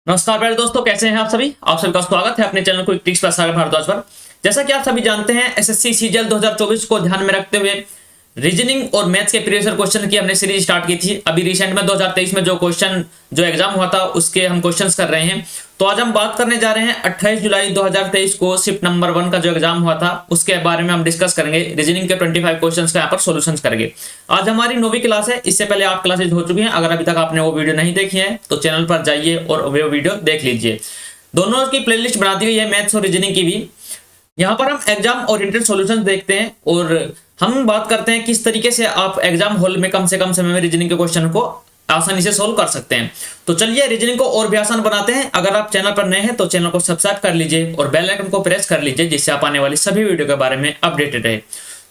नमस्कार प्यारे दोस्तों, कैसे हैं आप सभी। आप सभी का स्वागत है अपने चैनल क्विक ट्रिक्स सागर भारद्वाज पर। जैसा कि आप सभी जानते हैं, एसएससी सीजीएल 2024 को ध्यान में रखते हुए रीजनिंग और मैथ्स के प्रीवियस ईयर क्वेश्चन की हमने सीरीज स्टार्ट की थी। अभी रिसेंट में 2023 में जो एग्जाम हुआ था उसके हम क्वेश्चंस कर रहे हैं। तो आज हम बात करने जा रहे हैं 28 जुलाई 2023 को शिफ्ट नंबर 1 का जो एग्जाम हुआ था उसके बारे में हम डिस्कस करेंगे। रीजनिंग के 25 क्वेश्चंस का यहाँ पर सोल्यूशन करेंगे। आज हमारी 9वीं क्लास है। इससे पहले 8 क्लासेज हो चुकी हैं। अगर अभी तक आपने वो वीडियो नहीं देखी है तो चैनल पर जाइए और वो वीडियो देख लीजिए। दोनों की प्लेलिस्ट बना दी गई है, मैथ्स और रीजनिंग की भी। यहाँ पर हम एग्जाम ओरिएंटेड सॉल्यूशंस देखते हैं और हम बात करते हैं किस तरीके से आप एग्जाम हॉल में कम से कम समय में रीजनिंग के क्वेश्चन को आसानी से सोल्व कर सकते हैं। तो चलिए रीजनिंग को और भी आसान बनाते हैं। अगर आप चैनल पर नए हैं तो चैनल को सब्सक्राइब कर लीजिए और बेल आइकन को प्रेस कर लीजिए, जिससे आप आने वाली सभी वीडियो के बारे में अपडेटेड रहे।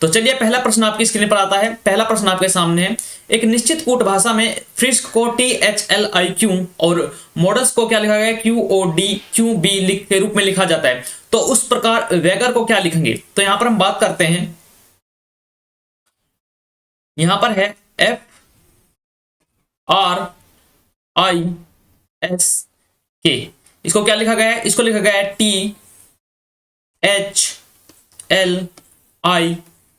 तो चलिए पहला प्रश्न आपकी स्क्रीन पर आता है। पहला प्रश्न आपके सामने है। एक निश्चित कूट भाषा में फ्रिस्क को THLIQ और मॉडस को क्या लिखा गया है, QODQB के रूप में लिखा जाता है। तो उस प्रकार वैगर को क्या लिखेंगे। तो यहां पर हम बात करते हैं, यहां पर है FRISK। इसको क्या लिखा गया है, इसको लिखा गया है THLIQ।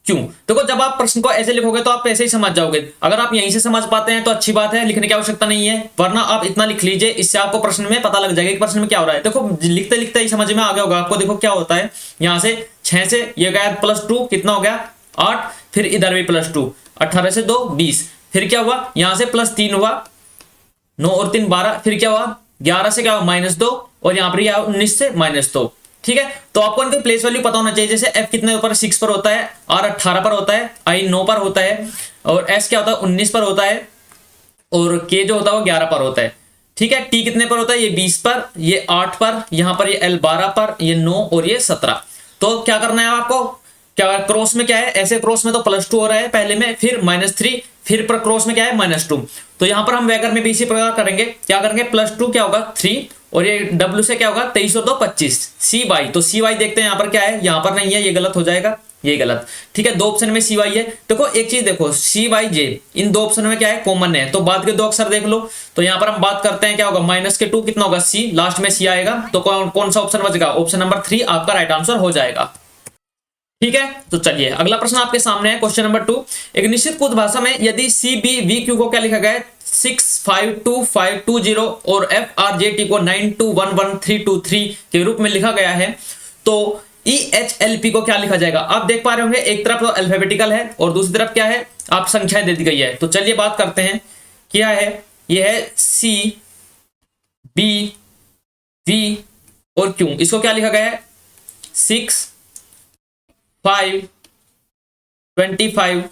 देखो जब आप प्रश्न को ऐसे लिखोगे तो आप ऐसे ही समझ जाओगे। अगर आप यहीं से समझ पाते हैं तो अच्छी बात है, लिखने की आवश्यकता नहीं है, वरना आप इतना लिख लीजिए। इससे आपको प्रश्न में पता लग जाएगा कि प्रश्न में क्या हो रहा है। देखो लिखते लिखते ही समझ में आ गया होगा आपको। देखो क्या होता है, यहां से 6 से ये गया +2, कितना हो गया 8, फिर इधर भी +2, 18 से 2 20, फिर क्या हुआ यहां से +3 हुआ, 9 और 3 12, फिर क्या हुआ 11 से क्या हुआ -2 और यहाँ पर 19 से -2। ठीक है, तो आपको इनके प्लेस वैल्यू पता होना चाहिए। जैसे F कितने ऊपर 6 पर होता है, R 18 पर होता है, I 9 पर होता है और S क्या होता है 19 पर होता है और K जो होता है वो 11 पर होता है। ठीक है, T कितने पर होता है, ये 20 पर, ये 8 पर, यहाँ पर ये L 12 पर, ये 9 और ये 17। तो क्या करना है आपको, क्या क्रॉस में क्या है, ऐसे क्रॉस में तो +2 हो रहा है पहले में, फिर -3, फिर पर क्रॉस में क्या है -2। तो यहां पर हम वैगर में भी इसी प्रकार करेंगे। क्या करेंगे, +2 क्या होगा 3 और ये W से क्या होगा 23 और 2 25, CY। तो CY देखते हैं यहाँ पर क्या है, यहाँ पर नहीं है, ये गलत हो जाएगा, ये गलत। ठीक है, 2 ऑप्शन में CY है। देखो एक चीज देखो, CYJ इन 2 ऑप्शन में क्या है, कॉमन है। तो बाद के 2 अक्षर देख लो। तो यहाँ पर हम बात करते हैं क्या होगा, -2 कितना होगा C, लास्ट में C आएगा। तो कौन सा ऑप्शन बचेगा, ऑप्शन नंबर 3 आपका राइट आंसर हो जाएगा। ठीक है, तो चलिए अगला प्रश्न आपके सामने है, क्वेश्चन नंबर 2। एक निश्चित कुछ भाषा में यदि CBVQ को क्या लिखा गया है 652520 और FRJT को 92111323 के रूप में लिखा गया है, तो EHLP को क्या लिखा जाएगा। आप देख पा रहे होंगे एक तरफ तो अल्फाबेटिकल है और दूसरी तरफ क्या है, आप संख्याएं दे दी गई है। तो चलिए बात करते हैं क्या है, यह है CBV और Q, इसको क्या लिखा गया है 6 5 25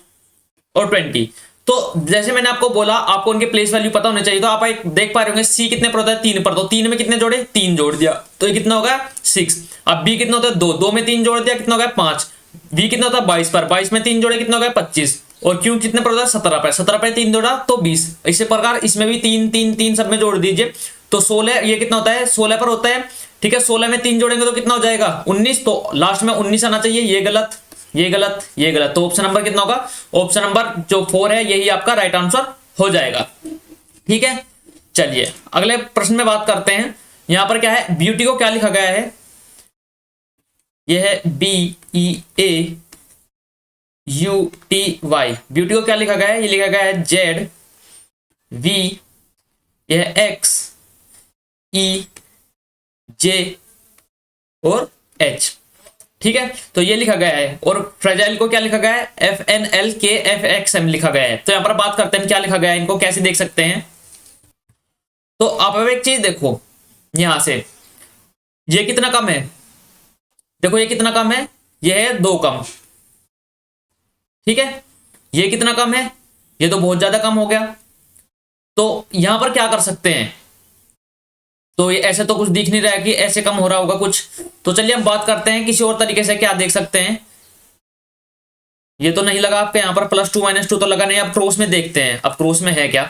और 20। तो जैसे मैंने आपको बोला, आपको उनके प्लेस वैल्यू पता होने चाहिए। तो आप एक देख पा रहे होंगे C कितने पर होता है 3 पर, तो 3 में कितने जोड़े 3 जोड़ दिया, तो ये कितना होगा 6। अब B कितना होता है 2, 2 में 3 जोड़ दिया, कितना होगा 5। V कितना होता है 22 पर, 22 में 3 जोड़े, कितना होगा 25। और Q कितने पर होता है 17 पर, 17 पर 3 जोड़ा तो 20। इसी प्रकार इसमें भी 3 3 3 सब में जोड़ दीजिए तो 16, ये कितना होता है 16 पर होता है। ठीक है, 16 में 3 जोड़ेंगे तो कितना हो जाएगा 19, तो लास्ट में 19 आना चाहिए, ये गलत, ये गलत, ये गलत। तो ऑप्शन नंबर कितना होगा, ऑप्शन नंबर जो 4 है यही आपका राइट आंसर हो जाएगा। ठीक है, चलिए अगले प्रश्न में बात करते हैं। यहां पर क्या है, ब्यूटी को क्या लिखा गया है, यह है BEAUTY। ब्यूटी को क्या लिखा गया है, ये लिखा गया है ZV, यह XEJ और H। ठीक है, तो ये लिखा गया है। और फ्रेजाइल को क्या लिखा गया है, FNLKFXM लिखा गया है। तो यहां पर बात करते हैं क्या लिखा गया है, इनको कैसे देख सकते हैं। तो आप अब एक चीज देखो, यहां से ये कितना कम है, देखो ये कितना कम है, ये है 2 कम। ठीक है, ये कितना कम है, ये तो बहुत ज्यादा कम हो गया। तो यहां पर क्या कर सकते हैं, तो ये ऐसे तो कुछ दिख नहीं रहा है कि ऐसे कम हो रहा होगा कुछ। तो चलिए हम बात करते हैं किसी और तरीके से, क्या देख सकते हैं। ये तो नहीं लगा आपके यहाँ पर +2 -2 तो लगा नहीं। अब क्रॉस में देखते हैं, अब क्रॉस में है क्या।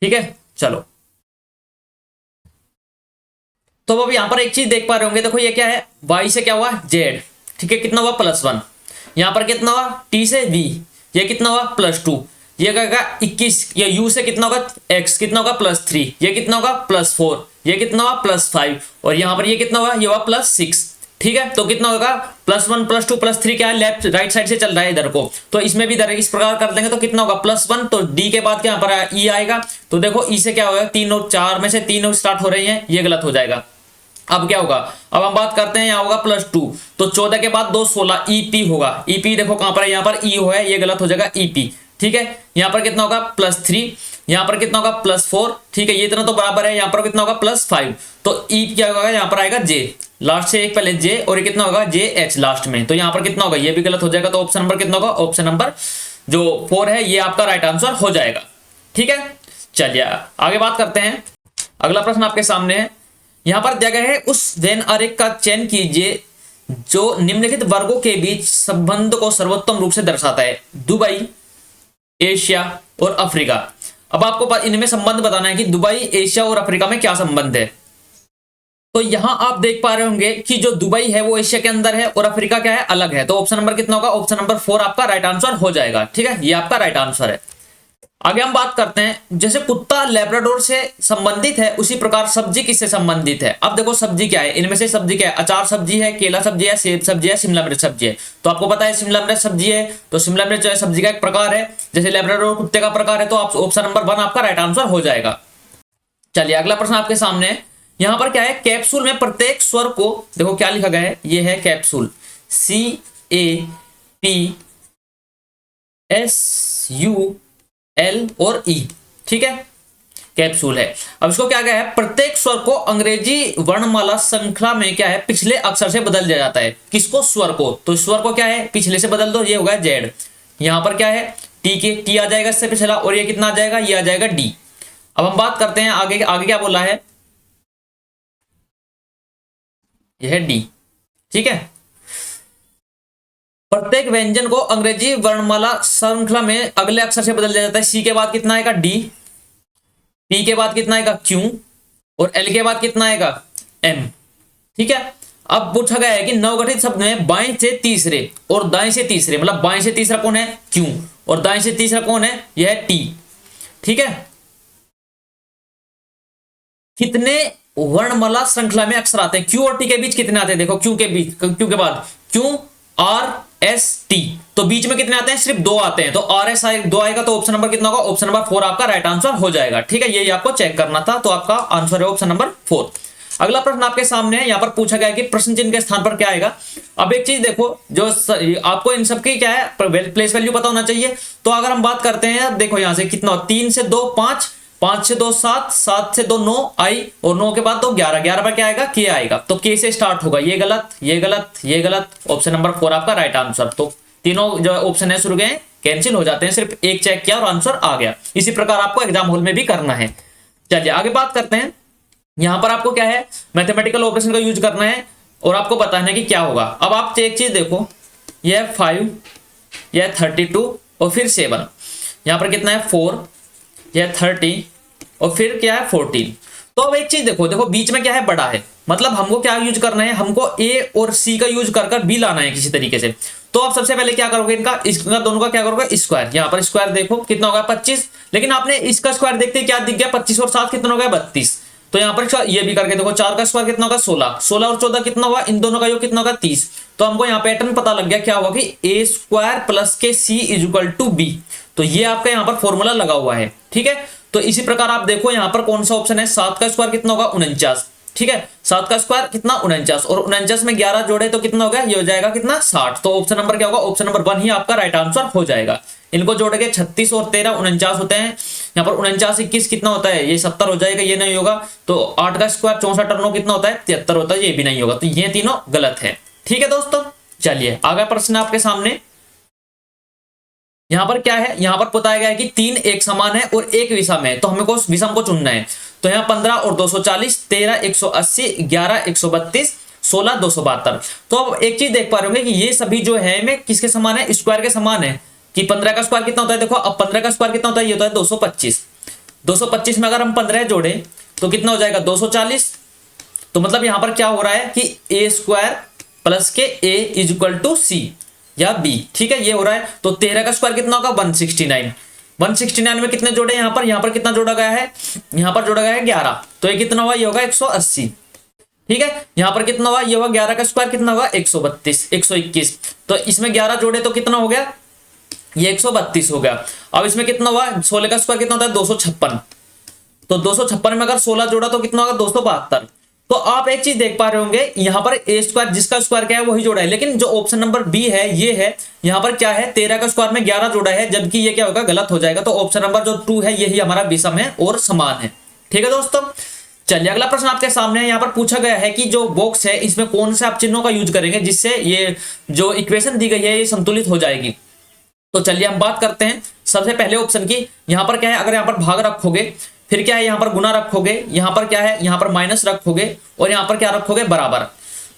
ठीक है, चलो तो अब यहां पर एक चीज देख पा रहे होंगे, देखो ये क्या है, Y से क्या हुआ Z। ठीक है, कितना हुआ +1, यहां पर कितना हुआ T से V, ये कितना होगा +2, ये क्या होगा 21, ये u से कितना होगा x कितना होगा +3, ये कितना होगा +4, ये कितना होगा +5 और यहाँ पर ये कितना होगा ये होगा +6। ठीक है, तो कितना होगा +1 +2 +3 क्या है लेफ्ट राइट साइड से चल रहा है इधर को, तो इसमें भी इधर इस प्रकार कर देंगे तो कितना होगा +1, तो d के बाद क्या यहाँ पर e आएगा, तो देखो e से क्या होगा 3 और 4 में से 3 स्टार्ट हो रही हैं, ये गलत हो जाएगा। अब क्या होगा, अब हम बात करते हैं यहाँ होगा +2, तो 14 के बाद 2 16 EP होगा, EP देखो कहां पर है, यहाँ पर e हो है, ये गलत हो जाएगा EP। ठीक है, यहाँ पर कितना होगा +3, यहाँ पर कितना होगा +4। ठीक है, ये इतना तो बराबर है, यहाँ पर कितना होगा +5, तो E क्या होगा यहाँ पर आएगा J, लास्ट से एक पहले J और ये कितना होगा JH लास्ट में, तो यहाँ पर कितना होगा ये भी गलत हो जाएगा, तो ऑप्शन नंबर कितना होगा, ऑप्शन नंबर जो 4 है ये आपका राइट आंसर हो जाएगा। ठीक है, चलिए आगे बात करते हैं। अगला प्रश्न आपके सामने है, यहाँ पर दिया गया है उस वेन आरेख का चयन कीजिए जो निम्नलिखित वर्गों के बीच संबंध को सर्वोत्तम रूप से दर्शाता है, दुबई, एशिया और अफ्रीका। अब आपको इनमें संबंध बताना है कि दुबई, एशिया और अफ्रीका में क्या संबंध है। तो यहां आप देख पा रहे होंगे कि जो दुबई है वो एशिया के अंदर है और अफ्रीका क्या है अलग है, तो ऑप्शन नंबर कितना होगा, ऑप्शन नंबर 4 आपका राइट आंसर हो जाएगा। ठीक है, ये आपका राइट आंसर है। आगे हम बात करते हैं, जैसे कुत्ता लैब्राडोर से संबंधित है उसी प्रकार सब्जी किससे संबंधित है। अब देखो सब्जी क्या है, इनमें से सब्जी क्या है, अचार सब्जी है, केला सब्जी है, सेब सब्जी है, शिमला मिर्च सब्जी है। तो आपको पता है शिमला मिर्च सब्जी है, तो शिमला मिर्च जो है सब्जी का एक प्रकार है, जैसे लैब्राडोर कुत्ते का प्रकार है, तो आप ऑप्शन नंबर 1 आपका राइट आंसर हो जाएगा। चलिए अगला प्रश्न आपके सामने है, यहाँ पर क्या है, कैप्सूल में प्रत्येक स्वर को देखो क्या लिखा गया है, ये है कैप्सूल CAPSUL और E। ठीक है, कैप्सूल है। अब इसको क्या गया है, प्रत्येक स्वर को अंग्रेजी वर्णमाला श्रृंखला में क्या है पिछले अक्षर से बदल दिया जाता है। किसको, स्वर को, तो स्वर को क्या है पिछले से बदल दो, ये होगा Z। यहाँ पर क्या है T आ जाएगा इससे पिछला, और ये कितना आ जाएगा, ये आ जाएगा D। अब हम बात करते हैं आगे, आगे क्या बोला है, यह है D। ठीक है, प्रत्येक व्यंजन को अंग्रेजी वर्णमाला श्रृंखला में अगले अक्षर से बदल दिया जाता है। C के बाद कितना आएगा D, P के बाद कितना आएगा Q और L के बाद कितना आएगा M। ठीक है, अब पूछा गया है कि नवगठित शब्द में बाएं से तीसरे और दाएं से तीसरे, मतलब बाएं से तीसरा कौन है Q और दाएं से तीसरा कौन है, यह है T। ठीक है, कितने वर्णमाला श्रृंखला में अक्षर आते हैं, Q और T के बीच कितने आते हैं, देखो Q के बीच, Q के बाद Q R S T, तो बीच में कितने आते हैं, सिर्फ 2 आते हैं, तो R S 2 आएगा, तो ऑप्शन नंबर कितना होगा, ऑप्शन नंबर 4 आपका राइट आंसर हो जाएगा। ठीक है, ये आपको चेक करना था, तो आपका आंसर है ऑप्शन नंबर 4। अगला प्रश्न आपके सामने है, यहाँ पर पूछा गया है कि प्रश्न चिन्ह के स्थान पर क्या आएगा। अब एक चीज देखो, जो आपको इन सबकी क्या है प्लेस वैल्यू पता होना चाहिए। तो अगर हम बात करते हैं, देखो यहाँ से कितना, 3 से 2 5, 5 से 2 7, 7 से 2 9 आई, और 9 के बाद 2 11, 11 पर क्या आएगा K आएगा, तो K से स्टार्ट होगा, ये गलत, ये गलत, ये गलत, ऑप्शन नंबर 4 आपका राइट आंसर। तो तीनों जो ऑप्शन है शुरू गए कैंसिल हो जाते हैं, सिर्फ एक चेक किया और आंसर आ गया। इसी प्रकार आपको एग्जाम हॉल में भी करना है। चलिए आगे बात करते हैं, यहां पर आपको क्या है मैथमेटिकल ऑपरेशन का यूज करना है और आपको बताना है कि क्या होगा। अब आप एक चीज देखो, यह 5, यह 32 और फिर 7, यहां पर कितना है 4, यह 30 और फिर क्या है 14। तो अब एक चीज देखो, देखो बीच में क्या है बड़ा है, मतलब हमको क्या यूज करना है, हमको A और C का यूज कर B लाना है किसी तरीके से। तो आप सबसे पहले क्या करोगे, इनका दोनों का क्या करोगे स्क्वायर। यहाँ पर स्क्वायर देखो कितना होगा 25, लेकिन आपने इसका स्क्वायर देखते क्या दिख गया 25 और 7 कितना हो गया 32। तो यहाँ पर ये भी करके देखो, 4 का स्क्वायर कितना होगा 16, 16 और 14 कितना होगा, इन दोनों का योग कितना होगा 30। तो हमको यहाँ पैटर्न पता लग गया, क्या होगा कि A स्क्वायर प्लस के C इक्वल टू B। तो ये आपका यहाँ पर फॉर्मूला लगा हुआ है। ठीक है, तो इसी प्रकार आप देखो यहाँ पर कौन सा ऑप्शन है, 7 का स्क्वायर कितना होगा 49। ठीक है, 7 का स्क्वायर कितना 49 और 49 में 11 जोड़े तो कितना हो गया, ये हो जाएगा कितना 60। तो ऑप्शन नंबर क्या होगा, ऑप्शन नंबर 1 ही आपका राइट आंसर हो जाएगा। इनको जोड़ के 36 और 13 49 होते हैं। यहाँ पर 49 21 कितना होता है, ये 70 हो जाएगा, ये नहीं होगा। तो 8 का स्क्वायर 64 और 9 कितना होता है 73 होता है, ये भी नहीं होगा। तो ये तीनों गलत है। ठीक है दोस्तों, चलिए आगे प्रश्न आपके सामने। यहाँ पर क्या है, यहाँ पर बताया गया है कि 3 एक समान है और एक विषम है, तो हमें को विषम को चुनना है। तो यहाँ 15 और 240, 13 180, 11 132, 16 272। तो अब एक चीज देख पा रहे होंगे कि ये सभी जो है में किसके समान है, स्क्वायर के समान है। कि 15 का स्क्वायर कितना होता है, देखो अब 15 का स्क्वायर कितना होता है, ये होता है 225। 225 में अगर हम 15 जोड़े तो कितना हो जाएगा 240। तो मतलब यहाँ पर क्या हो रहा है कि A स्क्वायर प्लस के A is equal to C। या बी। ठीक है, ये हो रहा है। तो 13 का स्क्वायर कितना होगा 169। 169 में कितने जोड़े यहाँ पर कितना जोड़ा गया है, यहाँ पर जोड़ा गया है 11। तो ये कितना हुआ, ये होगा 180। ठीक है, यहाँ पर कितना हुआ, ये हुआ 11 का स्क्वायर कितना होगा 132 121। तो इसमें 11 जोड़े तो कितना हो गया, ये 132 हो गया। अब इसमें कितना हुआ, 16 का स्क्वायर कितना होता है 256। तो 256 में अगर 16 जोड़ा तो कितना होगा 272। तो आप एक चीज देख पा रहे होंगे, यहाँ पर ए स्क्वायर जिसका स्क्वायर क्या है वही जोड़ा है, लेकिन जो ऑप्शन नंबर बी है ये है, यहाँ पर क्या है 13 का स्क्वायर में 11 जोड़ा है, जबकि ये क्या होगा गलत हो जाएगा। तो ऑप्शन नंबर जो 2 है यही हमारा विषम है और समान है। ठीक है दोस्तों, चलिए अगला प्रश्न आपके सामने है। यहाँ पर पूछा गया है कि जो बॉक्स है इसमें कौन से आप चिन्हों का यूज करेंगे जिससे ये जो इक्वेशन दी गई है ये संतुलित हो जाएगी। तो चलिए हम बात करते हैं सबसे पहले ऑप्शन की। यहाँ पर क्या है, अगर यहाँ पर भाग रखोगे, फिर क्या है यहाँ पर गुना रखोगे, यहाँ पर क्या है यहाँ पर माइनस रखोगे, और यहाँ पर क्या रखोगे बराबर।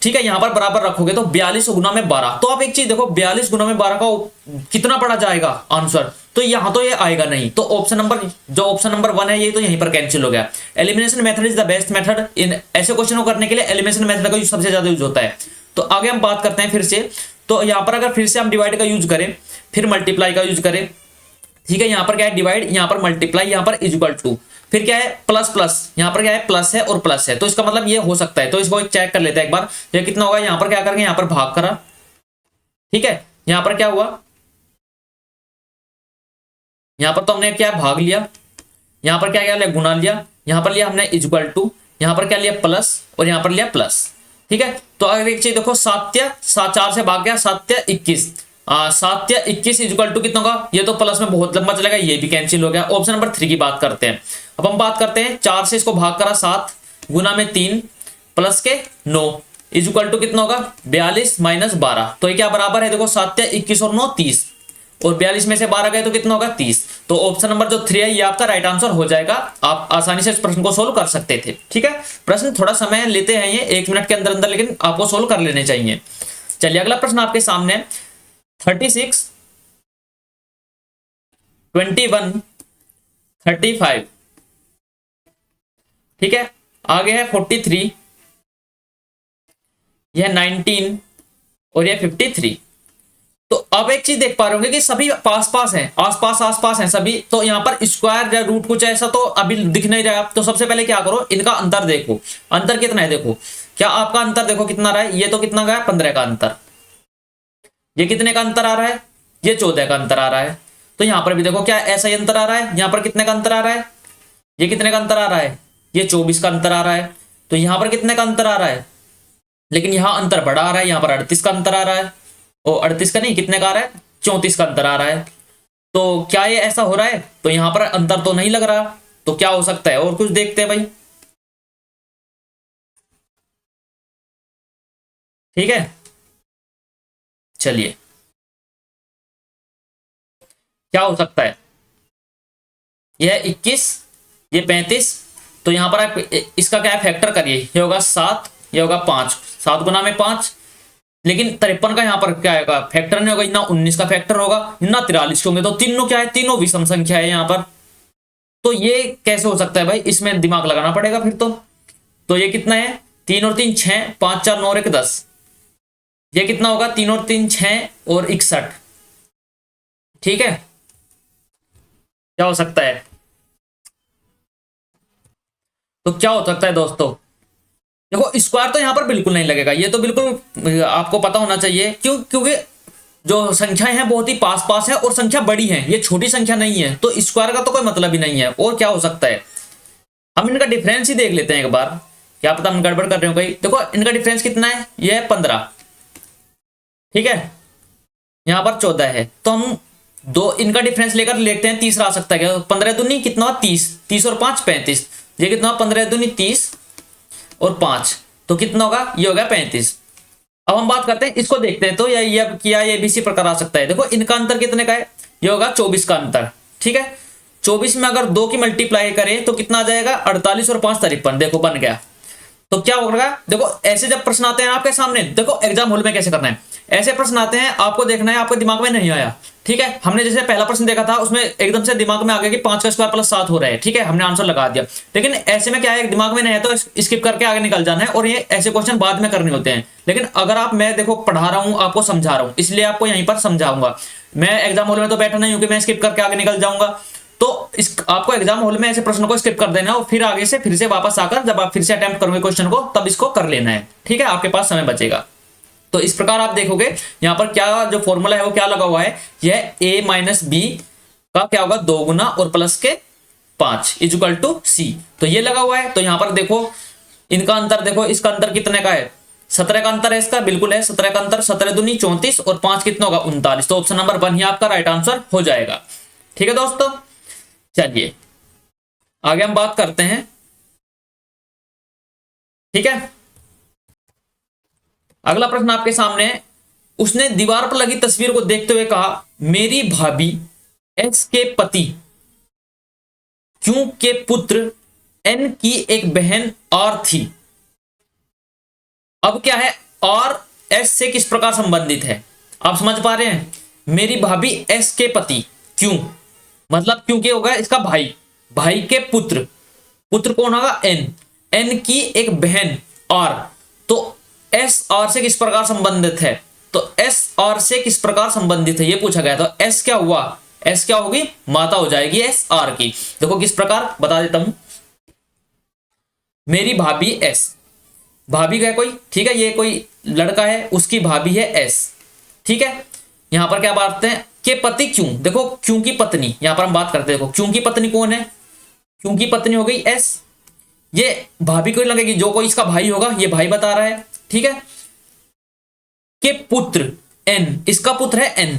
ठीक है, यहाँ पर बराबर रखोगे तो 42 गुना में 12। तो आप एक चीज देखो, 42 गुना में 12 का कितना पड़ा जाएगा आंसर, तो यहाँ तो ये आएगा नहीं। तो ऑप्शन नंबर 1 है ये तो यहीं पर कैंसिल हो गया। Elimination method is the best method. इन ऐसे क्वेश्चन को करने के लिए एलिमिनेशन मेथड का सबसे ज्यादा यूज होता है। तो आगे हम बात करते हैं फिर से। तो यहाँ पर अगर फिर से हम डिवाइड का यूज करें, फिर मल्टीप्लाई का यूज करें। ठीक है, यहाँ पर क्या है डिवाइड, यहाँ पर मल्टीप्लाई, यहाँ पर इज इक्वल टू, फिर क्या है प्लस प्लस, यहाँ पर क्या है प्लस है और प्लस है। तो इसका मतलब ये हो सकता है। तो इसको चेक कर लेते हैं एक बार, ये कितना होगा। यहाँ पर क्या करेंगे, यहाँ पर भाग करा। ठीक है, यहाँ पर क्या हुआ, यहाँ पर तो हमने क्या भाग लिया, यहाँ पर क्या लिया गुना लिया, यहाँ पर लिया हमने इज इक्वल टू, यहाँ पर क्या लिया प्लस और यहाँ पर लिया प्लस। ठीक है, तो अगर एक चीज देखो 4 से भाग गया 7 या 21, 7 या 21 इज इक्वल टू कितना होगा, ये तो प्लस में बहुत लंबा चलेगा, ये भी कैंसिल हो गया। ऑप्शन नंबर 3 की बात करते हैं। अब हम बात करते हैं 4 से इसको भाग करा 7 गुना में 3 प्लस के 9 इज इक्वल टू कितना होगा 42 माइनस 12। तो ये क्या बराबर है, देखो 7 या 21 और 9 30, और 42 में से 12 गए तो कितना होगा 30। तो ऑप्शन नंबर जो 3 है ये आपका राइट आंसर हो जाएगा। आप आसानी से इस प्रश्न को सोल्व कर सकते थे। ठीक है, प्रश्न थोड़ा समय लेते हैं ये 1 मिनट के अंदर अंदर, लेकिन आपको सोल्व कर लेने चाहिए। चलिए अगला प्रश्न आपके सामने 36 21 35। ठीक है, आगे है 43, यह 19 और यह 53। तो अब एक चीज देख पा रहे होंगे कि सभी पास पास हैं, आस पास हैं सभी। तो यहाँ पर स्क्वायर या रूट कुछ ऐसा तो अभी दिख नहीं रहा। तो सबसे पहले क्या करो, इनका अंतर देखो, अंतर कितना है देखो, क्या आपका अंतर देखो कितना रहा है, ये तो कितना गया 15 का अंतर, ये कितने का अंतर आ रहा है, ये 14 का अंतर आ रहा है। तो यहाँ पर भी देखो क्या ऐसा ही अंतर आ रहा है, यहाँ पर कितने का अंतर आ रहा है, ये कितने का अंतर आ रहा है, ये 24 का अंतर आ रहा है। तो यहाँ पर कितने का अंतर आ रहा है, लेकिन यहाँ अंतर बड़ा आ रहा है, यहाँ पर 38 का अंतर आ रहा है, और 38 का नहीं कितने का आ रहा है 34 का अंतर आ रहा है। तो क्या ये ऐसा हो रहा है, तो यहाँ पर अंतर तो नहीं लग रहा, तो क्या हो सकता है, और कुछ देखते हैं भाई। ठीक है, चलिए क्या हो सकता है, यह 21 ये 35। तो यहां पर आप इसका क्या फैक्टर करिए, ये होगा 7, ये होगा 5, 7 गुना में 5। लेकिन 53 का यहाँ पर क्या होगा फैक्टर नहीं होगा, ना 19 का फैक्टर होगा ना 43 के होंगे। तो तीनों क्या है, तीनों विषम संख्या है यहाँ पर। तो ये कैसे हो सकता है भाई, इसमें दिमाग लगाना पड़ेगा फिर तो ये कितना है 3 और 3 6, 5 4 9 और 1 10, ये कितना होगा 3 और 3 6 और 61। ठीक है, क्या हो सकता है, तो क्या हो सकता है दोस्तों, देखो स्क्वायर तो यहां पर बिल्कुल नहीं लगेगा, ये तो बिल्कुल आपको पता होना चाहिए। क्योंकि जो संख्याएं हैं बहुत ही पास पास है और संख्या बड़ी है, ये छोटी संख्या नहीं है, तो स्क्वायर का तो कोई मतलब ही नहीं है। और क्या हो सकता है, हम इनका डिफरेंस ही देख लेते हैं एक बार, क्या पता हम गड़बड़ कर रहे हो कहीं। देखो इनका डिफरेंस कितना है, ये है 15, ठीक है, यहां पर 14 है। तो हम दो इनका डिफरेंस लेकर लेते हैं, तीसरा आ सकता है क्या, 15 दूनी कितना 30, 30 और 5 35, ये कितना 15 दूनी 30 और 5, तो कितना होगा, ये होगा 35। अब हम बात करते हैं इसको देखते हैं, तो ये किया ये भी इसी प्रकार आ सकता है। देखो इनका अंतर कितने का है, ये होगा 24 का अंतर। ठीक है, 24 में अगर 2 की मल्टीप्लाई करें तो कितना आ जाएगा 48 और 5 53, देखो बन गया। तो क्या होगा, देखो ऐसे जब प्रश्न आते हैं आपके सामने, देखो एग्जाम हॉल में कैसे करना है, ऐसे प्रश्न आते हैं आपको देखना है, आपके दिमाग में नहीं आया, ठीक है, हमने जैसे पहला प्रश्न देखा था उसमें एकदम से दिमाग में आ गया कि 5 का स्क्वायर प्लस 7 हो रहा है, ठीक है, हमने आंसर लगा दिया। लेकिन ऐसे में क्या है, दिमाग में नहीं है तो स्किप करके आगे निकल जाना है, और ये ऐसे क्वेश्चन बाद में करने होते हैं। लेकिन अगर आप, मैं देखो पढ़ा रहा हूं, आपको समझा रहा हूं, इसलिए आपको यहीं पर समझाऊंगा। मैं एग्जाम हॉल में तो बैठा नहीं हूं कि मैं स्किप करके आगे निकल जाऊंगा। तो इस आपको एग्जाम हॉल में ऐसे प्रश्नों को स्किप कर देना और फिर आगे से फिर से वापस आकर जब आप फिर से अटेम्प्ट करोगे क्वेश्चन को तब इसको कर लेना है, ठीक है, आपके पास समय बचेगा। तो इस प्रकार आप देखोगे यहां पर क्या जो फॉर्मूला है वो क्या लगा हुआ है, यह a माइनस बी का क्या होगा 2 गुना और प्लस के 5 इक्वल टू सी, तो ये लगा हुआ है। तो यहां पर देखो इनका अंतर, देखो इसका अंतर कितने का है, 17 का अंतर है, इसका बिल्कुल है 17 का अंतर, 17 दूनी 34 और 5 कितना होगा 39, तो ऑप्शन नंबर 1 ही आपका राइट आंसर हो जाएगा। ठीक है दोस्तों, चलिए आगे हम बात करते हैं। ठीक है, अगला प्रश्न आपके सामने है, उसने दीवार पर लगी तस्वीर को देखते हुए कहा, मेरी भाभी एस के पति क्यू के पुत्र एन की एक बहन आर थी। अब क्या है, आर एस से किस प्रकार संबंधित है, आप समझ पा रहे हैं। मेरी भाभी एस के पति क्यू मतलब क्यों के होगा इसका भाई, भाई के पुत्र, पुत्र कौन होगा एन, एन की एक बहन आर, तो एस आर से किस प्रकार संबंधित है, तो एस आर से किस प्रकार संबंधित है ये पूछा गया। तो एस क्या हुआ, एस क्या होगी, माता हो जाएगी एस आर की। देखो किस प्रकार बता देता हूं, मेरी भाभी एस, भाभी का कोई, ठीक है, ये कोई लड़का है उसकी भाभी है एस, ठीक है। यहां पर क्या बात है कि पति क्यों, देखो क्यों की पत्नी, यहां पर हम बात करते हैं, देखो क्यों की पत्नी कौन है, क्यों की पत्नी हो गई एस, ये भाभी को लगेगी जो कोई इसका भाई होगा, ये भाई बता रहा है, ठीक है। के पुत्र एन, इसका पुत्र है एन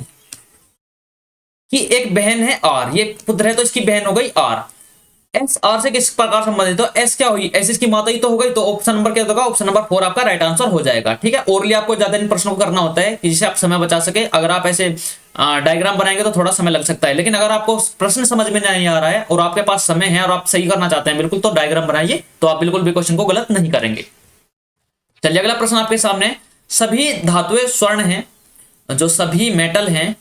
की एक बहन है आर, ये पुत्र है तो इसकी बहन हो गई आर। एस आर से किस प्रकार संबंधित, तो एस क्या हुई, एस इसकी माता ही तो हो गई, तो ऑप्शन नंबर क्या होगा, ऑप्शन नंबर 4 आपका राइट आंसर हो जाएगा। ठीक है, ओरली आपको ज्यादा इन प्रश्नों को करना होता है कि जिससे आप समय बचा सके। अगर आप ऐसे डायग्राम बनाएंगे तो थोड़ा समय लग सकता है, लेकिन अगर आपको प्रश्न समझ में नहीं आ रहा है और आपके पास समय है और आप सही करना चाहते हैं बिल्कुल, तो डायग्राम बनाइए, तो आप बिल्कुल भी क्वेश्चन को गलत नहीं करेंगे। चलिए अगला प्रश्न आपके सामने, सभी धातुएं स्वर्ण हैं, जो सभी मेटल हैं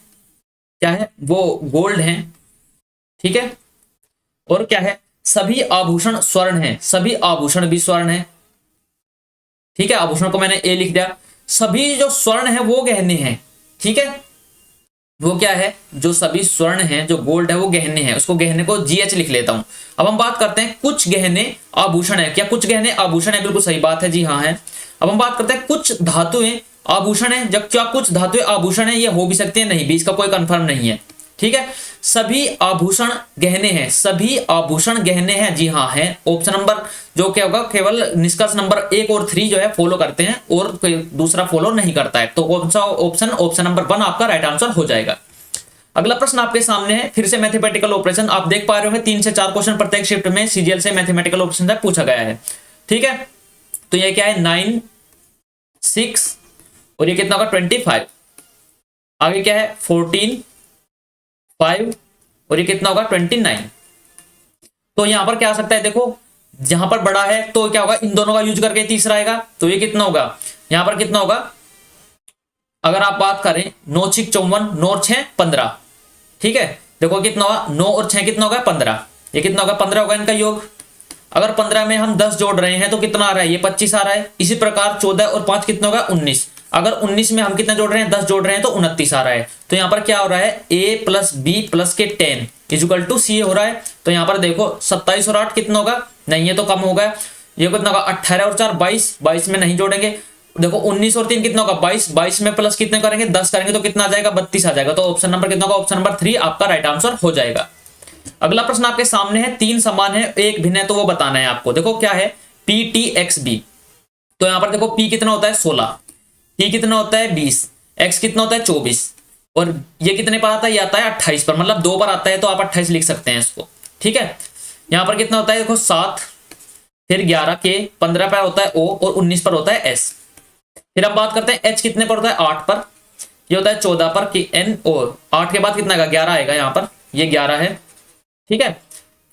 क्या है वो गोल्ड हैं, ठीक है, और क्या है सभी आभूषण स्वर्ण हैं, सभी आभूषण भी स्वर्ण हैं, ठीक है, आभूषण को मैंने ए लिख दिया। सभी जो स्वर्ण है वो गहने हैं, ठीक है, वो क्या है, जो सभी स्वर्ण है जो गोल्ड है वो गहने हैं, उसको गहने को जीएच लिख लेता हूं। अब हम बात करते हैं कुछ गहने आभूषण है, क्या कुछ गहने आभूषण है, बिल्कुल सही बात है, जी हाँ है। अब हम बात करते हैं कुछ धातुएं आभूषण है, जब क्या कुछ धातुएं आभूषण है, ये हो भी सकती है नहीं भी, इसका कोई कंफर्म नहीं है, ठीक है। सभी आभूषण गहने हैं, सभी आभूषण गहने हैं, जी हाँ है। ऑप्शन नंबर जो क्या होगा, केवल निष्कर्ष नंबर 1 और 3 जो है फॉलो करते हैं और कोई दूसरा फॉलो नहीं करता है, तो ऑप्शन नंबर 1 आपका राइट आंसर हो जाएगा। अगला प्रश्न आपके सामने है, फिर से मैथमेटिकल ऑपरेशन, आप देख पा रहे होंगे 3 से 4 क्वेश्चन प्रत्येक शिफ्ट में सीजीएल से मैथमेटिकल ऑपरेशन पूछा गया है, ठीक है। तो ये क्या है 9 6 और ये कितना होगा 25, आगे क्या है 14 5 और ये कितना होगा 29। तो यहां पर क्या आ सकता है, देखो जहां पर बड़ा है तो क्या होगा, इन दोनों का यूज करके तीसरा आएगा, तो ये कितना होगा, यहां पर कितना होगा, अगर आप बात करें 9 6 54 9 और 6 15, ठीक है। देखो कितना होगा 9 और 6 कितना होगा 15, ये कितना होगा 15 होगा इनका योग। अगर 15 में हम 10 जोड़ रहे हैं तो कितना आ रहा है, ये 25 आ रहा है। इसी प्रकार 14 और 5 कितना होगा 19, अगर 19 में हम कितना जोड़ रहे हैं 10 जोड़ रहे हैं तो 29 आ रहा है। तो यहाँ पर क्या हो रहा है, a प्लस बी प्लस के 10 इक्वल टू सी हो रहा है। तो यहाँ पर देखो 27 और 8 कितना होगा, नहीं ये तो कम होगा, ये कितना होगा 18 और 4 22, 22 में नहीं जोड़ेंगे। देखो 19 और 3 कितना होगा 22, 22 में प्लस कितने करेंगे 10 करेंगे तो कितना आ जाएगा 32 आ जाएगा। तो ऑप्शन नंबर कितना होगा, ऑप्शन नंबर 3 आपका राइट आंसर हो जाएगा। अगला प्रश्न आपके सामने है, 3 समान है एक भिन्न है तो वो बताना है आपको। देखो क्या है पी टी एक्स बी, तो यहाँ पर देखो p कितना होता है 16, t कितना होता है 20, x कितना होता है 24 और ये कितने पर आता है, ये आता है 28 पर, मतलब 2 पर आता है तो आप 28 लिख सकते हैं इसको, ठीक है। यहाँ पर कितना होता है देखो 7, फिर 11 के 15 पर होता है o और 19 पर होता है s। फिर अब बात करते हैं h कितने पर होता है 8 पर, ये होता है 14 पर कि n और 8 के बाद कितना आएगा 11 आएगा, यहाँ पर ये 11 है, ठीक है।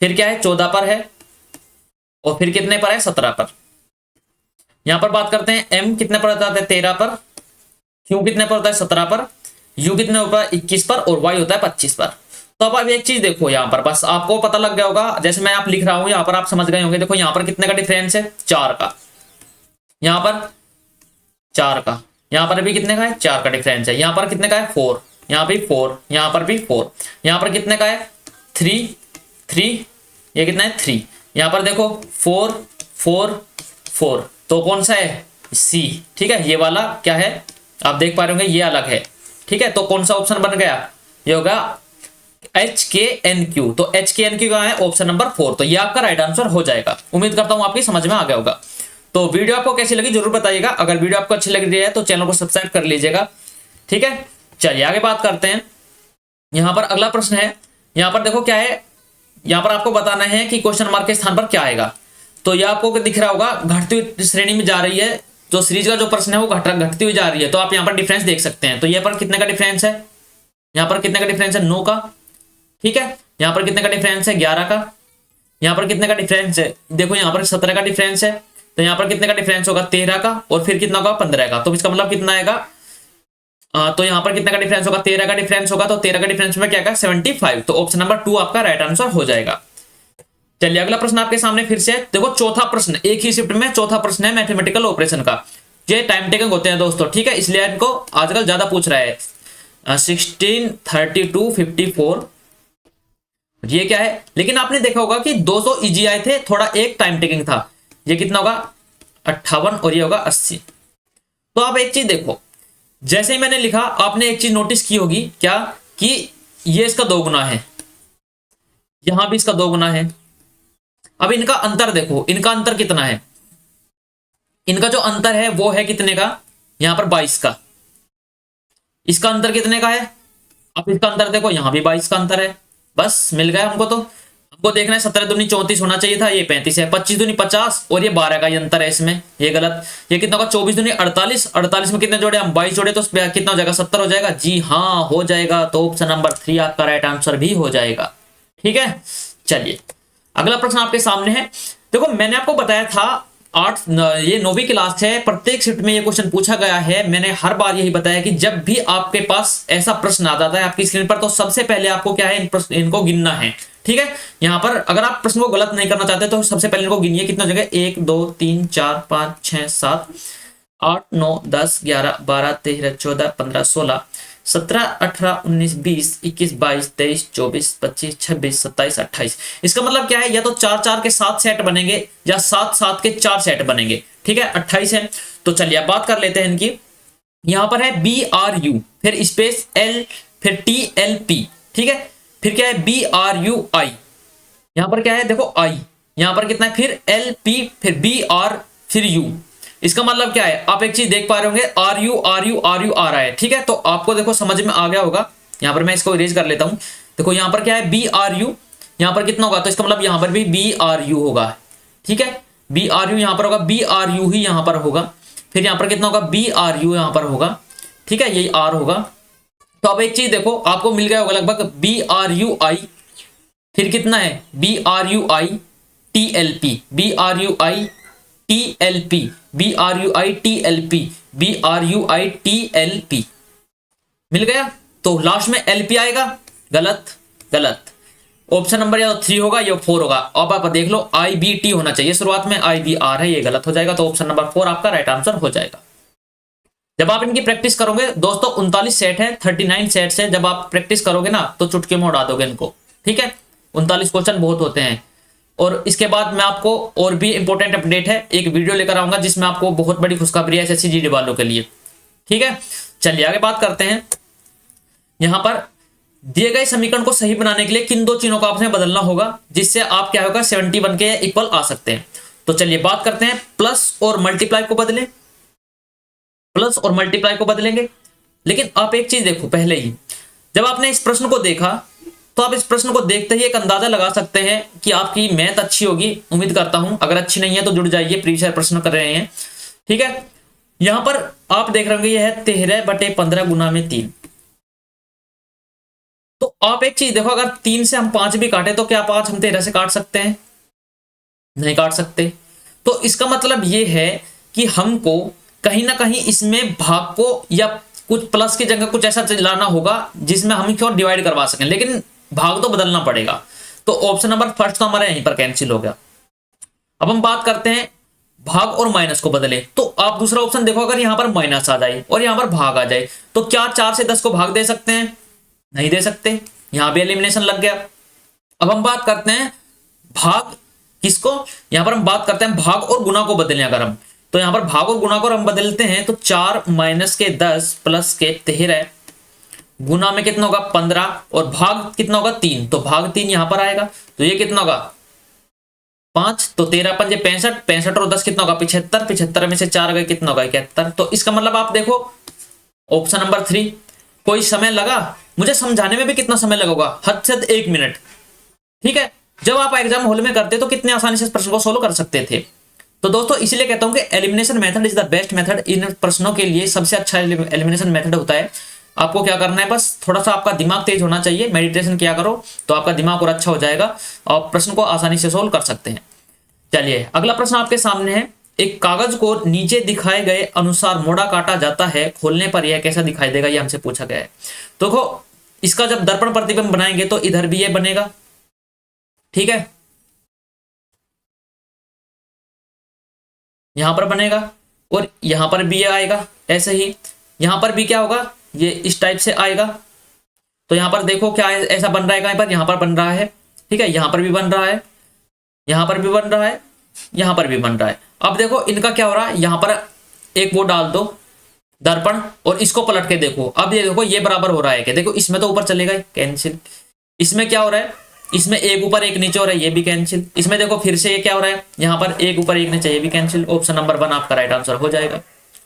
फिर क्या है 14 पर है और फिर कितने पर है 17 पर। यहां पर बात करते हैं m कितने पर होता है 13 पर, q कितने पर होता है 17 पर, u कितने ऊपर 21 पर और y होता है 25 पर। तो अब एक चीज देखो यहाँ पर, बस आपको पता लग गया होगा, जैसे मैं आप लिख रहा हूं यहाँ पर आप समझ गए होंगे। देखो यहाँ पर कितने का डिफरेंस है, 4 का, यहाँ पर 4 का, यहाँ पर भी कितने का है, 4 का डिफरेंस है। यहाँ पर कितने का है, 4, यहाँ भी 4, यहाँ पर भी 4, यहाँ पर कितने का है, 3, 3, ये कितना है 3, यहाँ पर देखो 4, 4, 4, तो कौन सा है, सी। ठीक है, ये वाला क्या है, आप देख पा रहे होंगे ये अलग है। ठीक है, तो कौन सा ऑप्शन बन गया, ये होगा HKNQ। तो HKNQ का है ऑप्शन नंबर 4, तो ये आपका राइट आंसर हो जाएगा। उम्मीद करता हूं आपकी समझ में आ गया होगा। तो वीडियो आपको कैसी लगी जरूर बताइएगा। अगर वीडियो आपको अच्छी लग रही है तो चैनल को सब्सक्राइब कर लीजिएगा। ठीक है, चलिए आगे बात करते हैं। यहां पर अगला प्रश्न है, यहां पर देखो क्या है, यहां पर आपको बताना है कि क्वेश्चन मार्क के स्थान पर क्या आएगा। तो ये आपको दिख रहा होगा घटती हुई श्रेणी में जा रही है, जो सीरीज का जो प्रश्न है वो घटती हुई जा रही है। तो आप यहाँ पर डिफरेंस देख सकते हैं। तो यहाँ पर कितने का डिफरेंस है, यहाँ पर कितने का डिफरेंस है, 9 का। ठीक है, यहाँ पर कितने का डिफरेंस है, 11 का। यहाँ पर कितने का डिफरेंस है, देखो यहाँ पर 17 का डिफरेंस है। तो यहाँ पर कितने का डिफरेंस होगा, 13 का, और फिर कितना होगा, 15 का। तो इसका मतलब कितना आएगा, तो यहाँ पर कितने का डिफरेंस होगा, 13 का डिफरेंस होगा। तो 13 का डिफरेंस में क्या आएगा, 75। तो ऑप्शन नंबर 2 आपका राइट आंसर हो जाएगा। चलिए अगला प्रश्न आपके सामने फिर से है। देखो चौथा प्रश्न, एक ही शिफ्ट में चौथा प्रश्न है मैथमेटिकल ऑपरेशन का। ये टाइम टेकिंग होते हैं दोस्तों। ठीक है, इसलिए इनको आजकल ज्यादा पूछ रहा है। 16, 32, 54, ये क्या है, लेकिन आपने देखा होगा कि 200 इजी आए थे, थोड़ा एक टाइम टेकिंग था। ये कितना होगा, 58, और ये होगा 80। तो आप एक चीज देखो, जैसे ही मैंने लिखा आपने एक चीज नोटिस की होगी क्या, कि ये इसका 2 गुना है, यहां भी इसका 2 गुना है। अब इनका अंतर देखो, इनका अंतर कितना है, इनका जो अंतर है वो है कितने का, यहां पर 22 का। इसका अंतर कितने का है, अब इसका अंतर देखो, यहां भी 22 का अंतर है। बस मिल गया हमको। तो हमको देखना है 17 दूनी 34 होना चाहिए था, ये 35 है। 25 दूनी 50, और ये 12 का ये अंतर है इसमें, ये गलत। ये कितना होगा, 24 दूनी 48, 48 में कितने जोड़े हम, 22 जोड़े, तो कितना हो जाएगा, 70 हो जाएगा। जी हाँ, हो जाएगा। तो ऑप्शन नंबर 3 आपका राइट आंसर भी हो जाएगा। ठीक है, चलिए अगला प्रश्न आपके सामने है। देखो मैंने आपको बताया था ये 9वीं क्लास है, प्रत्येक शिफ्ट में ये क्वेश्चन पूछा गया है। मैंने हर बार यही बताया कि जब भी आपके पास ऐसा प्रश्न आ जाता है आपकी स्क्रीन पर, तो सबसे पहले आपको क्या है, इनको गिनना है। ठीक है, यहाँ पर अगर आप प्रश्न को गलत नहीं करना चाहते तो सबसे पहले इनको गिनिए। कितना जगह, 1, 2, 3, 4, 5, 6, 7, 8, 9, 10, 11, 12, 13, 14, 15, 16, 17, 18, 19, 20, 21, 22, 23, 24, 25, 26, 27, 28। इसका मतलब क्या है, या तो 4, 4 के 7 सेट बनेंगे, या 7, 7 के 4 सेट बनेंगे। ठीक है, 28 है। तो चलिए अब बात कर लेते हैं इनकी। यहां पर है BRU, फिर स्पेस L, फिर TLP। ठीक है, फिर क्या है, BRUI, यहां पर क्या है, देखो I, यहां पर कितना है, फिर LP, फिर BR, फिर U। इसका मतलब क्या है, आप एक चीज देख पा रहे होंगे, RU आ रहा है। ठीक है, तो आपको देखो समझ में आ गया होगा। यहां पर मैं इसको इरेज कर लेता हूं। देखो यहां पर क्या है, BRU, यहां पर कितना होगा, तो इसका मतलब यहां पर भी BRU होगा। ठीक है, BRU यहां पर होगा, BRU ही यहां पर होगा। फिर यहां पर कितना होगा, BRU यहां पर होगा। ठीक है, यही R होगा। तो अब एक चीज देखो, आपको मिल गया होगा लगभग BRUI, फिर कितना है, BRUI TLP, BRUI TLP, BRUI TLP, BRUI TLP, मिल गया। तो लास्ट में LP आएगा, गलत, गलत। ऑप्शन नंबर या तो 3 होगा या 4 होगा। अब आप देख लो, IBT होना चाहिए शुरुआत में, IBR है, ये गलत हो जाएगा। तो ऑप्शन नंबर 4 आपका राइट आंसर हो जाएगा। जब आप इनकी प्रैक्टिस करोगे दोस्तों, 39 सेट है, 39 सेट्स है। जब आप प्रैक्टिस करोगे ना तो चुटकी में उड़ा दोगे इनको। ठीक है, 39 क्वेश्चन बहुत होते हैं। और इसके बाद मैं आपको और भी इंपॉर्टेंट अपडेट है, एक वीडियो लेकर आऊंगा जिसमें आपको बहुत बड़ी खुशखबरी है SSC GD वालों के लिए। ठीक है, चलिए आगे बात करते हैं। यहां पर दिए गए समीकरण को सही बनाने के लिए किन 2 चीजों को आपने बदलना होगा, जिससे आप क्या होगा, 71 के इक्वल आ सकते हैं। तो चलिए बात करते हैं, प्लस और मल्टीप्लाई को बदलें, प्लस और मल्टीप्लाई को बदलेंगे। लेकिन आप एक चीज देखो, पहले ही जब आपने इस प्रश्न को देखा तो आप इस प्रश्न को देखते ही एक अंदाजा लगा सकते हैं कि आपकी मैथ अच्छी होगी। उम्मीद करता हूं, अगर अच्छी नहीं है तो जुड़ जाइए, प्रीवियस ईयर प्रश्न कर रहे हैं। ठीक है, यहां पर आप देख रहे होंगे यह है 13/15 गुना में 3। तो आप एक चीज देखो, अगर 3 से हम 5 भी काटे तो क्या 5 हम 13 से काट सकते हैं, नहीं काट सकते। तो इसका मतलब यह है कि हमको कहीं ना कहीं इसमें भाग को या कुछ प्लस की जगह कुछ ऐसा लाना होगा जिसमें हम क्यों डिवाइड करवा सकें, लेकिन भाग तो बदलना पड़ेगा। तो ऑप्शन नंबर फर्स्ट तो हमारा यहीं पर कैंसिल हो गया। अब हम बात करते हैं भाग और माइनस को बदले। तो आप दूसरा ऑप्शन देखो, अगर यहां पर माइनस आ जाए और यहां पर भाग आ जाए तो क्या 4 से 10 को भाग दे सकते हैं? नहीं दे सकते, यहां भी एलिमिनेशन लग गया। अब हम बात करते हैं भाग किसको, यहां पर हम बात करते हैं भाग और गुना को बदलें अगर हम, तो यहां पर भाग और गुना को हम बदलते हैं तो 4 माइनस के 10 प्लस के 13 गुना में कितना होगा 15 और भाग कितना होगा 3, तो भाग 3 यहां पर आएगा। तो ये कितना होगा 5, तो 13 पंजे 65, 65 और 10 कितना होगा 75, 75 में से 4 गए कितना होगा 71। तो इसका मतलब आप देखो ऑप्शन नंबर 3। कोई समय लगा मुझे समझाने में भी, कितना समय लगेगा, हद से 1 मिनट, ठीक है। जब आप एग्जाम हॉल में करते तो कितने आसानी से इस प्रश्न को सोल्व कर सकते थे। तो दोस्तों इसलिए कहता हूं कि elimination method is the best method. इन प्रश्नों के लिए सबसे अच्छा एलिमिनेशन मेथड होता है। आपको क्या करना है, बस थोड़ा सा आपका दिमाग तेज होना चाहिए, मेडिटेशन किया करो तो आपका दिमाग और अच्छा हो जाएगा और प्रश्न को आसानी से सोल्व कर सकते हैं। चलिए अगला प्रश्न आपके सामने है। एक कागज को नीचे दिखाए गए अनुसार मोड़ा काटा जाता है, खोलने पर यह कैसा दिखाई देगा, यह हमसे पूछा गया है। तो देखो इसका जब दर्पण प्रतिबिंब बनाएंगे तो इधर भी ये बनेगा, ठीक है, यहां पर बनेगा और यहां पर भी ये आएगा ऐसे ही, यहां पर भी क्या होगा ये इस टाइप से आएगा। तो यहां पर देखो क्या ऐसा बन रहा है, कहीं पर यहां पर बन रहा है, ठीक है, यहां पर भी बन रहा है, यहां पर भी बन रहा है, यहां पर भी बन रहा है। अब देखो इनका क्या हो रहा है, यहां पर एक वो डाल दो दर्पण और इसको पलट के देखो। अब ये देखो ये बराबर हो रहा है क्या, देखो इसमें तो ऊपर चलेगा कैंसिल, इसमें क्या हो रहा है, इसमें एक ऊपर एक नीचे हो रहा है, ये भी कैंसिल। इसमें देखो फिर से ये क्या हो रहा है, यहाँ पर एक ऊपर एक नीचे, ये भी कैंसिल। ऑप्शन नंबर 1 आपका राइट आंसर हो जाएगा।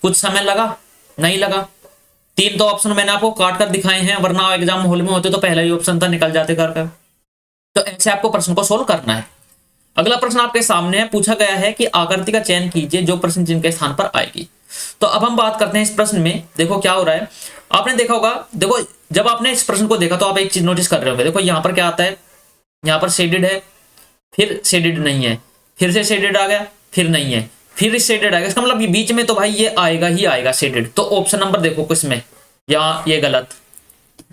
कुछ समय लगा? नहीं लगा। 3 तो ऑप्शन मैंने आपको काट कर दिखाए हैं, वरना एग्जाम हॉल में होते तो पहला ही ऑप्शन था, निकल जाते कर। तो ऐसे आपको प्रश्न को सोल्व करना है। अगला प्रश्न आपके सामने है, पूछा गया है कि आकृति का चयन कीजिए जो प्रश्न चिन्ह के स्थान पर आएगी। तो अब हम बात करते हैं इस प्रश्न में, देखो क्या हो रहा है। आपने देखा होगा, देखो जब आपने इस प्रश्न को देखा तो आप एक चीज नोटिस कर रहे होंगे, देखो यहाँ पर क्या आता है, यहाँ पर शेडेड है, फिर शेडेड नहीं है, फिर से शेडेड आ गया, फिर नहीं है, फिर शेडेड आएगा। इसका मतलब ये बीच में तो भाई ये आएगा ही आएगा शेडेड। तो ऑप्शन नंबर देखो किसमें, यहाँ ये गलत,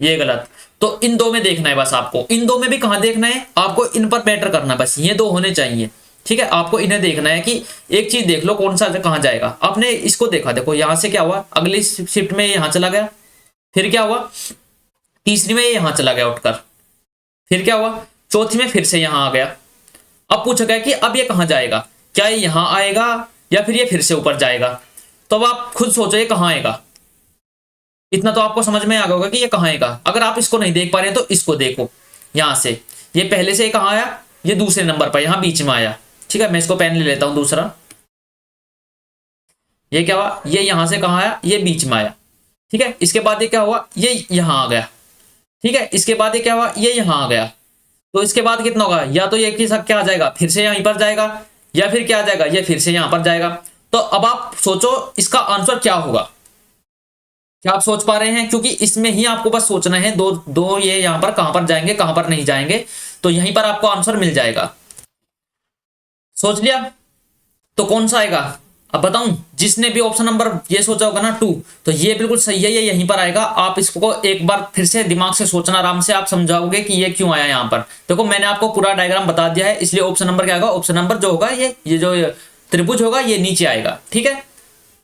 ये गलत। तो इन दो में देखना है बस आपको, इन दो में भी कहां देखना है आपको, इन पर मैटर करना है, बस ये दो होने चाहिए, ठीक है। आपको इन्हें देखना है कि एक चीज देख लो कौन सा कहां जाएगा। आपने इसको देखा, देखो यहां से क्या हुआ, अगली शिफ्ट में यहां चला गया, फिर क्या हुआ तीसरी में यहां चला गया उठकर, फिर क्या हुआ चौथी में फिर से यहां आ गया। अब पूछा गया कि अब ये कहां जाएगा, क्या ये यहां आएगा या फिर ये फिर से ऊपर जाएगा। तो अब आप खुद सोचो ये कहां आएगा। इतना तो आपको समझ में आ गया होगा कि ये कहां आएगा। अगर आप इसको नहीं देख पा रहे हैं तो इसको देखो, यहां से ये पहले से कहां आया, ये दूसरे नंबर पर यहां बीच में आया, ठीक है। मैं इसको पेन ले लेता हूं दूसरा, ये क्या हुआ, ये यहां से कहां आया, ये बीच में आया, ठीक है। इसके बाद ये क्या हुआ, ये यहां आ गया, ठीक है। इसके बाद ये क्या हुआ, ये यहां आ गया। तो इसके बाद कितना होगा, या तो ये क्या आ जाएगा फिर से यहीं पर जाएगा, या फिर क्या आ जाएगा ये फिर से यहां पर जाएगा। तो अब आप सोचो इसका आंसर क्या होगा, क्या आप सोच पा रहे हैं, क्योंकि इसमें ही आपको बस सोचना है, दो दो ये यहां पर कहां पर जाएंगे कहां पर नहीं जाएंगे, तो यहीं पर आपको आंसर मिल जाएगा। सोच लिया, तो कौन सा आएगा अब बताऊं। जिसने भी ऑप्शन नंबर ये सोचा होगा ना 2, तो ये बिल्कुल सही है, ये यहीं पर आएगा। आप इसको एक बार फिर से दिमाग से सोचना, आराम से आप समझाओगे कि ये क्यों आया यहाँ पर। देखो मैंने आपको पूरा डायग्राम बता दिया है, इसलिए ऑप्शन नंबर क्या आएगा, ऑप्शन नंबर जो होगा ये जो त्रिभुज होगा ये नीचे आएगा, ठीक है।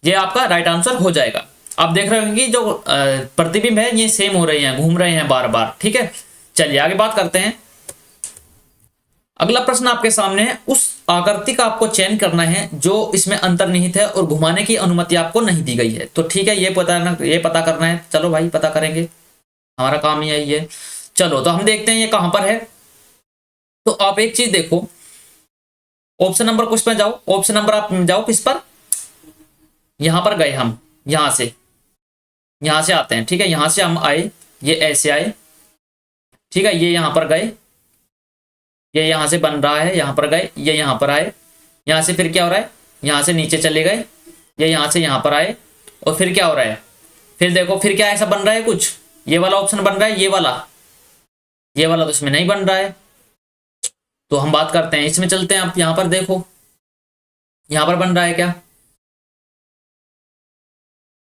ये आपका राइट आंसर हो जाएगा। आप देख रहे होंगे जो प्रतिबिंब है ये सेम हो रहे हैं, घूम रहे हैं बार बार, ठीक है। चलिए आगे बात करते हैं। अगला प्रश्न आपके सामने है, उस आकृति का आपको चयन करना है जो इसमें अंतर्निहित है और घुमाने की अनुमति आपको नहीं दी गई है। तो ठीक है, ये पता करना है। चलो भाई पता करेंगे, हमारा काम ही यही है। चलो तो हम देखते हैं ये कहां पर है। तो आप एक चीज देखो, ऑप्शन नंबर कुछ पे जाओ, ऑप्शन नंबर आप जाओ किस पर, यहां पर गए हम, यहां से आते हैं, ठीक है। यहां से हम आए, ये ऐसे आए, ठीक है। ये यहां पर गए, ये यहां से बन रहा है, यहां पर गए, ये यहां पर आए, यहां से फिर क्या हो रहा है, यहां से नीचे चले गए, ये यहां से यहां पर आए, और फिर क्या हो रहा है, फिर देखो फिर क्या ऐसा बन रहा है कुछ, ये वाला ऑप्शन बन रहा है, ये वाला तो इसमें नहीं बन रहा है। तो हम बात करते हैं इसमें, चलते हैं। आप यहां पर देखो, यहां पर बन रहा है क्या,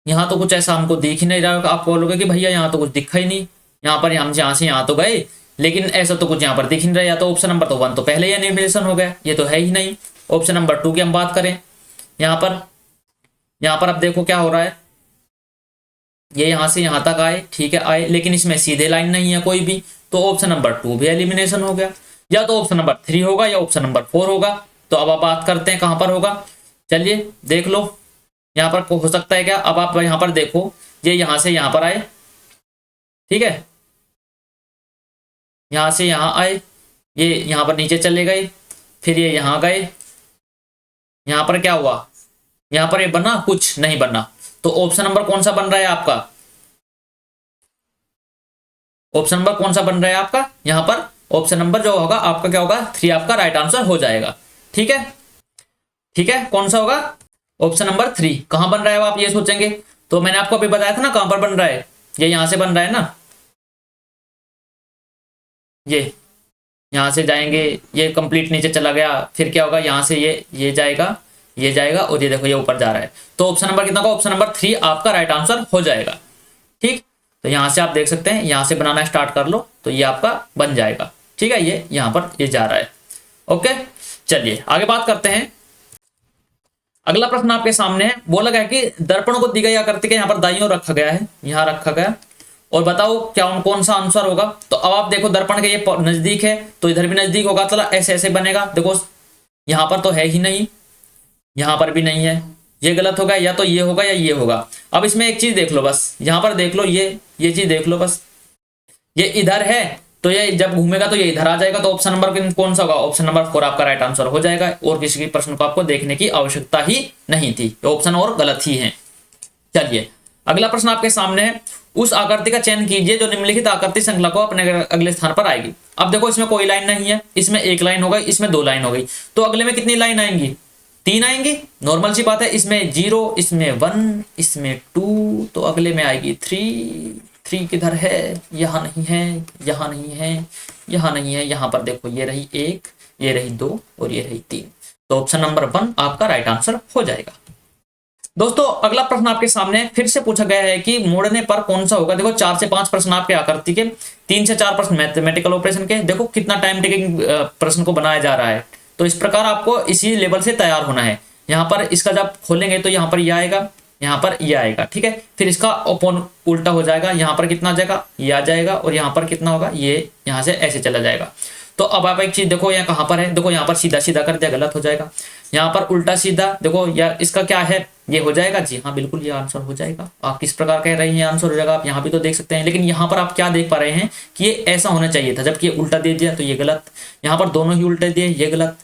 यहाँ तो कुछ ऐसा हमको दिख ही नहीं रहा होगा। आप बोलोगे कि भैया यहाँ तो कुछ दिखा ही नहीं, यहाँ पर हम यहाँ से यहाँ तो गए लेकिन ऐसा तो कुछ यहाँ पर दिख नहीं रहा। या तो ऑप्शन नंबर तो 1 तो पहले ही एलिमिनेशन हो गया, ये तो है ही नहीं। ऑप्शन नंबर 2 की हम बात करें, यहाँ पर अब देखो क्या हो रहा है, ये यहाँ से यहाँ तक आए, ठीक है आए, लेकिन इसमें सीधे लाइन नहीं है कोई भी, तो ऑप्शन नंबर 2 भी एलिमिनेशन हो गया। या तो ऑप्शन नंबर 3 होगा या ऑप्शन नंबर 4 होगा। तो अब आप बात करते हैं कहाँ पर होगा, चलिए देख लो यहाँ पर हो सकता है क्या। अब आप यहाँ पर देखो, ये यहाँ से यहाँ पर आए, ठीक है, यहाँ से यहाँ आए, ये यहाँ पर नीचे चले गए, फिर ये यहाँ गए, यहाँ पर क्या हुआ, यहाँ पर ये बना, कुछ नहीं बना। तो ऑप्शन नंबर कौन सा बन रहा है आपका, ऑप्शन नंबर कौन सा बन रहा है आपका, यहाँ पर ऑप्शन नंबर जो होगा आपका क्या होगा, 3 आपका राइट आंसर हो जाएगा। ठीक है, ठीक है, कौन सा होगा, ऑप्शन नंबर 3। कहां बन रहा है वो आप ये सोचेंगे, तो मैंने आपको अभी बताया था ना कहां पर बन रहा है, ये यहां से बन रहा है ना, ये यहां से जाएंगे, ये कंप्लीट नीचे चला गया, फिर क्या होगा यहाँ से ये जाएगा, ये जाएगा, और ये देखो ये ऊपर जा रहा है। तो ऑप्शन नंबर कितना होगा, ऑप्शन नंबर 3 आपका राइट आंसर हो जाएगा। ठीक, तो यहां से आप देख सकते हैं, यहां से बनाना स्टार्ट कर लो तो ये आपका बन जाएगा। ठीक है, ये यहां पर ये जा रहा है। ओके, चलिए आगे बात करते हैं। अगला प्रश्न आपके सामने है, बोला गया कि दर्पण को दी गई आकृति के यहाँ पर दाईं ओर रखा गया है, यहाँ रखा गया, और बताओ क्या कौन सा आंसर होगा। तो अब आप देखो दर्पण के ये नजदीक है तो इधर भी नजदीक होगा, चला ऐसे ऐसे बनेगा। देखो यहाँ पर तो है ही नहीं, यहाँ पर भी नहीं है, ये गलत होगा, या तो ये होगा या ये होगा। अब इसमें एक चीज देख लो बस, यहाँ पर देख लो, ये चीज देख लो बस, ये इधर है तो ये जब घूमेगा तो ये इधर आ जाएगा। तो ऑप्शन नंबर कौन सा होगा, ऑप्शन नंबर 4 आपका राइट आंसर हो जाएगा, और किसी प्रश्न को आपको देखने की आवश्यकता ही नहीं थी, ऑप्शन और गलत ही है। चलिए अगला प्रश्न आपके सामने है, उस आकृति का चयन कीजिए जो निम्नलिखित आकृति श्रृंखला को अपने अगले स्थान पर आएगी। अब देखो इसमें कोई लाइन नहीं है, इसमें एक लाइन हो गई, इसमें 2 लाइन हो गई, तो अगले में कितनी लाइन आएंगी, 3 आएंगी, नॉर्मल सी बात है। इसमें 0, इसमें 1, इसमें 2, तो अगले में आएगी 3 किधर है, यहाँ नहीं है, यहाँ नहीं है, यहाँ नहीं है, यहाँ पर देखो ये रही 1, ये रही 2 और ये रही 3। तो ऑप्शन नंबर 1 आपका राइट आंसर हो जाएगा। दोस्तों अगला प्रश्न आपके सामने फिर से पूछा गया है कि मोड़ने पर कौन सा होगा। देखो 4 से 5 प्रश्न आपके आकृति के, 3 से 4 प्रश्न मैथमेटिकल ऑपरेशन के। देखो कितना टाइम टेकिंग प्रश्न को बनाया जा रहा है, तो इस प्रकार आपको इसी लेवल से तैयार होना है। यहाँ पर इसका जब खोलेंगे तो यहाँ पर ये आएगा, यहाँ पर ये आएगा, ठीक है, फिर इसका ओपन उल्टा हो जाएगा, यहाँ पर कितना आ जाएगा, ये आ जाएगा, और यहाँ पर कितना होगा, ये यहाँ से ऐसे चला जाएगा। तो अब आप एक चीज देखो, यहाँ कहाँ पर है, देखो यहाँ पर सीधा सीधा कर दिया, गलत हो जाएगा। यहाँ पर उल्टा सीधा देखो, या इसका क्या है, ये हो जाएगा। जी हाँ बिल्कुल, ये आंसर हो जाएगा। आप किस प्रकार कह रहे हैं आंसर हो जाएगा, आप यहाँ भी तो देख सकते हैं, लेकिन यहाँ पर आप क्या देख पा रहे हैं कि ये ऐसा होना चाहिए था, जबकि ये उल्टा दे दिया तो ये गलत, यहाँ पर दोनों ही उल्टे दिए, ये गलत।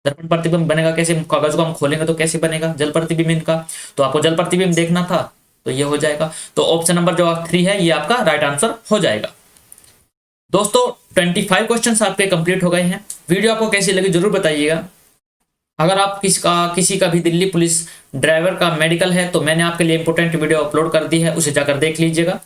दर्पण प्रतिबिंब बनेगा कैसे, कागज को हम खोलेंगे तो कैसे बनेगा, जल प्रतिबिंब इनका, तो आपको जल प्रतिबिंब देखना था, तो ये हो जाएगा। तो ऑप्शन नंबर जो 3 है ये आपका राइट आंसर हो जाएगा। दोस्तों 25 क्वेश्चंस आपके कंप्लीट हो गए हैं। वीडियो आपको कैसी लगी जरूर बताइएगा। अगर आप किसी का भी दिल्ली पुलिस ड्राइवर का मेडिकल है तो मैंने आपके लिए इंपॉर्टेंट वीडियो अपलोड कर दी है, उसे जाकर देख लीजिएगा।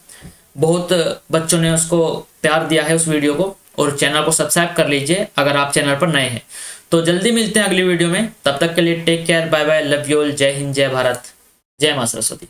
बहुत बच्चों ने उसको प्यार दिया है उस वीडियो को, और चैनल को सब्सक्राइब कर लीजिए अगर आप चैनल पर नए हैं। तो जल्दी मिलते हैं अगली वीडियो में, तब तक के लिए take care, bye bye, love you all, जय हिंद, जय भारत, जय मां सरस्वती।